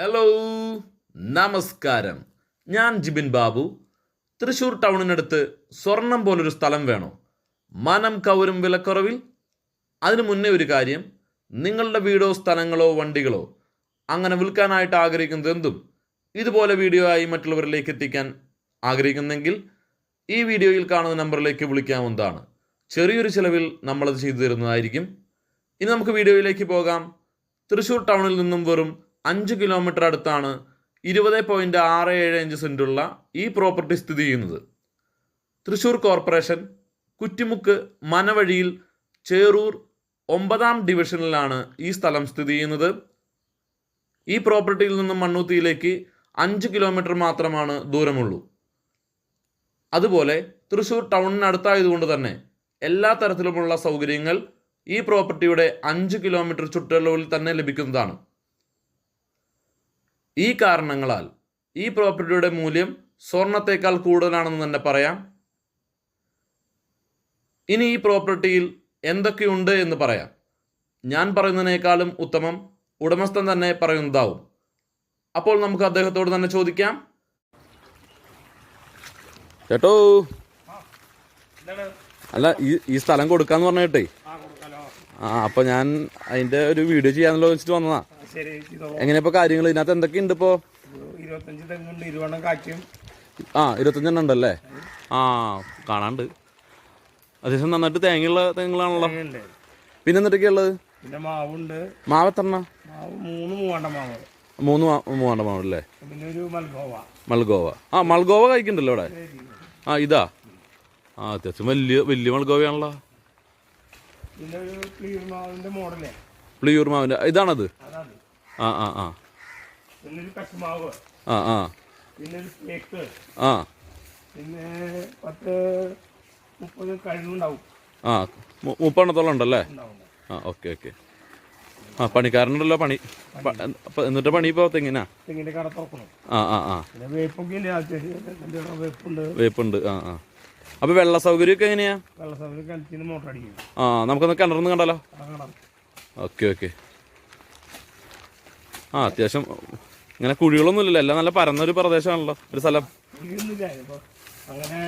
Hello, നമസ്കാരം. ഞാൻ ജിബിൻ ബാബു. തൃശ്ശൂർ ടൗണിനടുത്ത് സ്വർണം പോലൊരു സ്ഥലം വേണോ? മനം കവരും വിലക്കുറവിൽ? അതിനു മുന്നേ ഒരു കാര്യം, നിങ്ങളുടെ വീടോ സ്ഥലങ്ങളോ വണ്ടികളോ അങ്ങനെ വിൽക്കാനായിട്ട് ആഗ്രഹിക്കുന്നത് എന്തും ഇതുപോലെ വീഡിയോ ആയി മറ്റുള്ളവരിലേക്ക് എത്തിക്കാൻ ആഗ്രഹിക്കുന്നെങ്കിൽ ഈ വീഡിയോയിൽ കാണുന്ന നമ്പറിലേക്ക് വിളിക്കാവുന്നതാണ്. ചെറിയൊരു ചിലവിൽ നമ്മളത് ചെയ്തു തരുന്നതായിരിക്കും. ഇനി നമുക്ക് വീഡിയോയിലേക്ക് പോകാം. തൃശ്ശൂർ ടൗണിൽ നിന്നും വെറും 5 കിലോമീറ്റർ അടുത്താണ് 20.67 സെൻറ്റുള്ള ഈ പ്രോപ്പർട്ടി സ്ഥിതി ചെയ്യുന്നത്. തൃശ്ശൂർ കോർപ്പറേഷൻ കുറ്റിമുക്ക് മനവഴിയിൽ ചേറൂർ 9ാം ഡിവിഷനിലാണ് ഈ സ്ഥലം സ്ഥിതി ചെയ്യുന്നത്. ഈ പ്രോപ്പർട്ടിയിൽ നിന്നും മണ്ണൂത്തിയിലേക്ക് 5 കിലോമീറ്റർ മാത്രമാണ് ദൂരമുള്ളൂ. അതുപോലെ തൃശ്ശൂർ ടൗണിനടുത്തായതുകൊണ്ട് തന്നെ എല്ലാ തരത്തിലുമുള്ള സൗകര്യങ്ങൾ ഈ പ്രോപ്പർട്ടിയുടെ 5 കിലോമീറ്റർ ചുറ്റളവിൽ തന്നെ ലഭിക്കുന്നതാണ്. ഈ കാരണങ്ങളാൽ ഈ പ്രോപ്പർട്ടിയുടെ മൂല്യം സ്വർണത്തേക്കാൾ കൂടുതലാണെന്ന് തന്നെ പറയാം. ഇനി ഈ പ്രോപ്പർട്ടിയിൽ എന്തൊക്കെയുണ്ട് എന്ന് പറയാം. ഞാൻ പറയുന്നതിനേക്കാളും ഉത്തമം ഉടമസ്ഥൻ തന്നെ പറയുന്നതാവും. അപ്പോൾ നമുക്ക് അദ്ദേഹത്തോട് തന്നെ ചോദിക്കാം. ചേട്ടോ, അല്ല ഈ സ്ഥലം കൊടുക്കാന്ന് പറഞ്ഞിട്ടേ, അപ്പൊ ഞാൻ അതിന്റെ ഒരു വീഡിയോ ചെയ്യാന്നല്ലോ വെച്ചിട്ട് വന്നതാ. എങ്ങനെയാ ഇപ്പൊ കാര്യങ്ങൾ? ഇതിനകത്ത് എന്തൊക്കെയുണ്ട് ഇപ്പോ? 25 തെങ്ങുണ്ട്, 20 കാറ്റും. 25 ഉണ്ടല്ലേ? കാണാണ്ട് അത്യാവശ്യം നന്നായിട്ട് തേങ്ങയുള്ള തെങ്ങുകളാണല്ലോ. പിന്നെ എന്തൊക്കെയാ ഉള്ളത്? പിന്നെ മാവുണ്ട്. മാവ് എത്ര? മാവ് 3 മൂവാണ്ട മാവ്. 3 മൂവാണ്ട മാവ് അല്ലേ? പിന്നെ ഒരു മൽഗോവ. മൽഗോവ കഴിക്കണ്ടല്ലോ ഇവിടെ. ഇതാ അത്യാവശ്യം വലിയ മൽഗോവയാണല്ലോ. പിന്നെ ഒരു പ്ലിയൂർ മാവിന്റെ മോഡലേ. പ്ലിയൂർ മാവിന്റെ ഇതാണത്? പിന്നെ ഒരു കശുമാവ്. പിന്നെ ഒരു തേക്ക്. പിന്നെ 10-30 കഴിവുണ്ടാവും. 30 എണ്ണത്തോളം ഉണ്ടല്ലേ? ഓക്കെ. പണിക്കാരനുണ്ടല്ലോ. പണി എന്നിട്ട് പണി ഇപ്പൊ തെങ്ങിന്റെ കട തുറക്കണം. പിന്നെ വേപ്പുണ്ട്. അപ്പൊ വെള്ള സൗകര്യമൊക്കെ എങ്ങനെയാ? വെള്ള സൗകര്യം കിണറ്റിന് മോട്ടർ അടിക്കും. നമുക്കൊന്ന് കിണർന്ന് കണ്ടാലോ? ഓക്കെ. അത്യാവശ്യം ഇങ്ങനെ കുഴികളൊന്നും ഇല്ലല്ലോ, എല്ലാം നല്ല പരന്നൊരു പ്രദേശമാണല്ലോ, ഒരു സ്ഥലം. അങ്ങനെ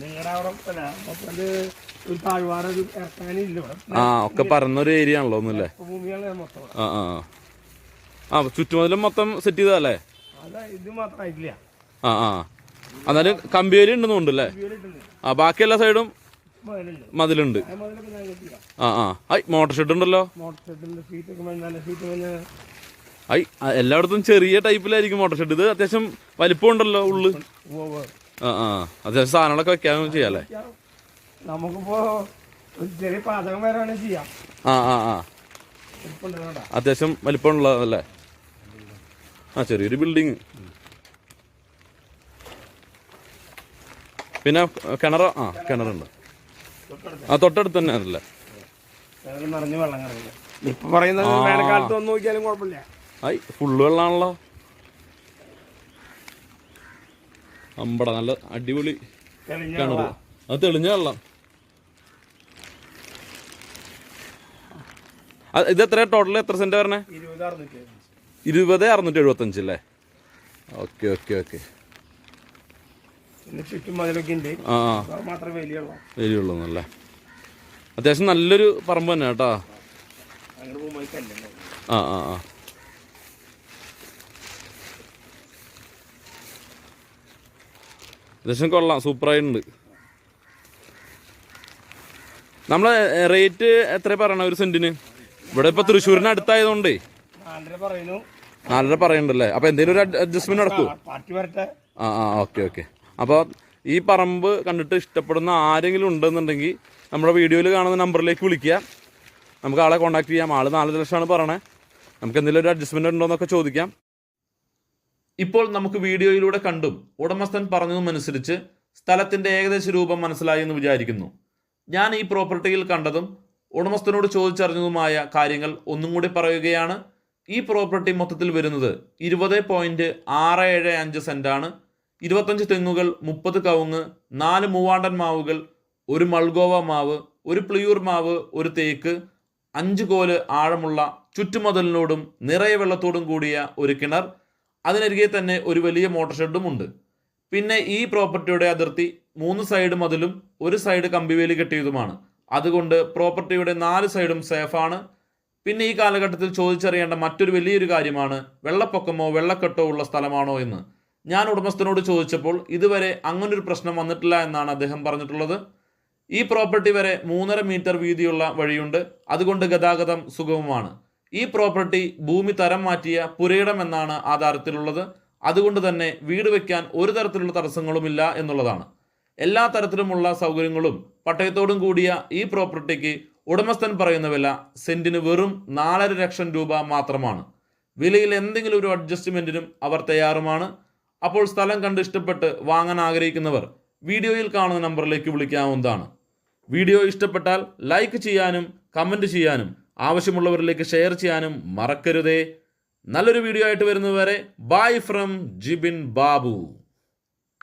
നിങ്ങളുടെ അവിടെ ഒരു താഴ്വാര ഇറക്കാനില്ല. ഒക്കെ പരന്നൊരു ഏരിയ ആണല്ലോ ഒന്നുമില്ലേ? ചുറ്റുമതിലും മൊത്തം സെറ്റ് ചെയ്തല്ലേ? ഇത് മാത്രമായിട്ടില്ല. എന്നാലും കമ്പിവേലി ഉണ്ടെന്നുണ്ടല്ലേ? ബാക്കി എല്ലാ സൈഡും മതിലുണ്ട്. മോട്ടർ ഷെഡ് ഉണ്ടല്ലോ. എല്ലായിടത്തും ചെറിയ ടൈപ്പിലായിരിക്കും മോട്ടർ ഷെഡ്. ഇത് അത്യാവശ്യം വലിപ്പം ഉണ്ടല്ലോ ഉള്ളു. അത്യാവശ്യം സാധനങ്ങളൊക്കെ വെക്കാനും ചെയ്യാല്ലേ? നമുക്കിപ്പോ ചെറിയ പാചകം വരെ ചെയ്യാം. അത്യാവശ്യം വലിപ്പമുള്ളതല്ലേ? ചെറിയൊരു ബിൽഡിങ്. പിന്നെ കിണറുണ്ട്. തൊട്ടടുത്ത് തന്നെ അതല്ലേ? നിറഞ്ഞു വെള്ളം കിടക്കില്ല. ഇപ്പൊ പറയുന്നത് വേനൽക്കാലത്ത് വന്ന് നോക്കിയാലും കുഴപ്പമില്ല. ഫുള്ള് വെള്ളമാണല്ലോ. അമ്പട നല്ല അടിപൊളി കിണറ്. അത് തെളിഞ്ഞ വെള്ളം. ഇത് എത്ര ടോട്ടൽ എത്ര സെന്റ് പറഞ്ഞേ? 20,675 അല്ലേ? ഓക്കെ. വലിയുള്ളൂന്നല്ലേ? അത്യാവശ്യം നല്ലൊരു പറമ്പ് തന്നെ കേട്ടാ. അത്യാവശ്യം കൊള്ളാം, സൂപ്പറായിട്ടുണ്ട്. നമ്മളെ റേറ്റ് എത്ര പറയണ ഒരു സെന്റിന്? ഇവിടെ ഇപ്പൊ തൃശ്ശൂരിന് അടുത്തായതുകൊണ്ടേ 4.5 പറയണ്ടല്ലേ? അപ്പൊ എന്തെങ്കിലും ഒരു അഡ്ജസ്റ്റ്മെന്റ് നടക്കൂ? ഓക്കെ. അപ്പോൾ ഈ പറമ്പ് കണ്ടിട്ട് ഇഷ്ടപ്പെടുന്ന ആരെങ്കിലും ഉണ്ടെന്നുണ്ടെങ്കിൽ നമ്മുടെ വീഡിയോയിൽ കാണുന്ന നമ്പറിലേക്ക് വിളിക്കുക. നമുക്ക് ആളെ കോൺടാക്ട് ചെയ്യാം. ആൾ 4 ലക്ഷമാണ് പറയണേ. നമുക്ക് എന്തെങ്കിലും ഒരു അഡ്ജസ്റ്റ്മെന്റ് ഉണ്ടോ എന്നൊക്കെ ചോദിക്കാം. ഇപ്പോൾ നമുക്ക് വീഡിയോയിലൂടെ കണ്ടും ഉടമസ്ഥൻ പറഞ്ഞതും അനുസരിച്ച് സ്ഥലത്തിന്റെ ഏകദേശ രൂപം മനസ്സിലായി എന്ന് വിചാരിക്കുന്നു. ഞാൻ ഈ പ്രോപ്പർട്ടിയിൽ കണ്ടതും ഉടമസ്ഥനോട് ചോദിച്ചറിഞ്ഞതുമായ കാര്യങ്ങൾ ഒന്നും കൂടി പറയുകയാണ്. ഈ പ്രോപ്പർട്ടി മൊത്തത്തിൽ വരുന്നത് 20.675 സെന്റാണ്. 25 തെങ്ങുകൾ, 30 കവുങ്ങ്, 4 മൂവാണ്ടൻ മാവുകൾ, 1 മൾഗോവ മാവ്, 1 പ്ലിയൂർ മാവ്, 1 തേക്ക്, 5 കോല് ആഴമുള്ള ചുറ്റുമതിലിനോടും നിറയെ വെള്ളത്തോടും കൂടിയ ഒരു കിണർ, അതിനരികെ തന്നെ ഒരു വലിയ മോട്ടോർ ഷെഡും ഉണ്ട്. പിന്നെ ഈ പ്രോപ്പർട്ടിയുടെ അതിർത്തി 3 സൈഡ് മതിലും 1 സൈഡ് കമ്പിവേലി കെട്ടിയതുമാണ്. അതുകൊണ്ട് പ്രോപ്പർട്ടിയുടെ 4 സൈഡും സേഫാണ്. പിന്നെ ഈ കാലഘട്ടത്തിൽ ചോദിച്ചറിയേണ്ട മറ്റൊരു വലിയൊരു കാര്യമാണ് വെള്ളപ്പൊക്കമോ വെള്ളക്കെട്ടോ ഉള്ള സ്ഥലമാണോ എന്ന്. ഞാൻ ഉടമസ്ഥനോട് ചോദിച്ചപ്പോൾ ഇതുവരെ അങ്ങനൊരു പ്രശ്നം വന്നിട്ടില്ല എന്നാണ് അദ്ദേഹം പറഞ്ഞിട്ടുള്ളത്. ഈ പ്രോപ്പർട്ടി വരെ 3.5 മീറ്റർ വീതിയുള്ള വഴിയുണ്ട്. അതുകൊണ്ട് ഗതാഗതം സുഗമമാണ്. ഈ പ്രോപ്പർട്ടി ഭൂമി തരം മാറ്റിയ പുരയിടം എന്നാണ് ആധാരത്തിലുള്ളത്. അതുകൊണ്ട് തന്നെ വീട് വയ്ക്കാൻ ഒരു തരത്തിലുള്ള തടസ്സങ്ങളുമില്ല എന്നുള്ളതാണ്. എല്ലാ തരത്തിലുമുള്ള സൗകര്യങ്ങളും പട്ടയത്തോടും കൂടിയ ഈ പ്രോപ്പർട്ടിക്ക് ഉടമസ്ഥൻ പറയുന്ന വില സെന്റിന് വെറും 4.5 ലക്ഷം രൂപ മാത്രമാണ്. വിലയിൽ എന്തെങ്കിലും ഒരു അഡ്ജസ്റ്റ്മെന്റിനും അവർ തയ്യാറുമാണ്. അപ്പോൾ സ്ഥലം കണ്ട് ഇഷ്ടപ്പെട്ട് വാങ്ങാൻ ആഗ്രഹിക്കുന്നവർ വീഡിയോയിൽ കാണുന്ന നമ്പറിലേക്ക് വിളിക്കാവുന്നതാണ്. വീഡിയോ ഇഷ്ടപ്പെട്ടാൽ ലൈക്ക് ചെയ്യാനും കമൻറ്റ് ചെയ്യാനും ആവശ്യമുള്ളവരിലേക്ക് ഷെയർ ചെയ്യാനും മറക്കരുതേ. നല്ലൊരു വീഡിയോ ആയിട്ട് വരുന്നതുവരെ ബൈ ഫ്രം ജിബിൻ ബാബു.